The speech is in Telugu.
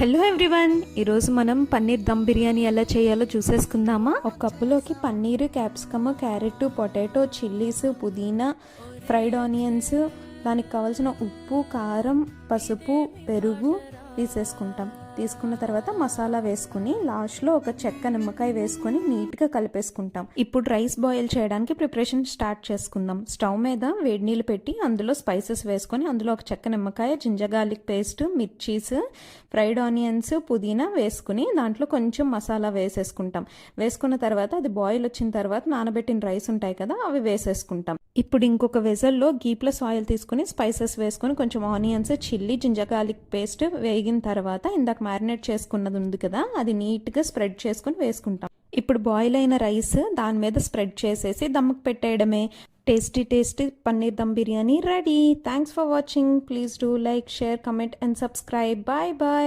హలో ఎవ్రీవన్, ఈరోజు మనం పన్నీర్ దమ్ బిర్యానీ ఎలా చేయాలో చూసేసుకుందామా. ఒక కప్పులోకి paneer, capsicum, carrot, potato, chillies, పుదీనా, ఫ్రైడ్ ఆనియన్స్, దానికి కావాల్సిన ఉప్పు, కారం, పసుపు, పెరుగు తీసేసుకుంటాం. తీసుకున్న తర్వాత మసాలా వేసుకుని లాస్ట్లో ఒక చెక్క నిమ్మకాయ వేసుకొని నీట్గా కలిపేసుకుంటాం. ఇప్పుడు రైస్ బాయిల్ చేయడానికి ప్రిపరేషన్ స్టార్ట్ చేసుకుందాం. స్టవ్ మీద వేడి నీళ్ళు పెట్టి అందులో స్పైసెస్ వేసుకొని అందులో ఒక చెక్క నిమ్మకాయ, ginger garlic paste, mirchis, fried onions, పుదీనా వేసుకుని దాంట్లో కొంచెం మసాలా వేసేసుకుంటాం. వేసుకున్న తర్వాత అది బాయిల్ వచ్చిన తర్వాత నానబెట్టిన రైస్ ఉంటాయి కదా, అవి వేసేసుకుంటాం. ఇప్పుడు ఇంకొక వెజల్లో గీ ప్లస్ ఆయిల్ తీసుకుని స్పైసెస్ వేసుకొని కొంచెం onions, chilli, ginger garlic paste వేగిన తర్వాత ఇందాక మ్యారినేట్ చేసుకున్నది ఉంది కదా, అది నీట్గా స్ప్రెడ్ చేసుకుని వేసుకుంటాం. ఇప్పుడు బాయిల్ అయిన రైస్ దాని మీద స్ప్రెడ్ చేసేసి దమ్ముకు పెట్టేయడమే. Tasty paneer dum biryani ready. Thanks for watching. Please do like, share, comment and subscribe. Bye bye.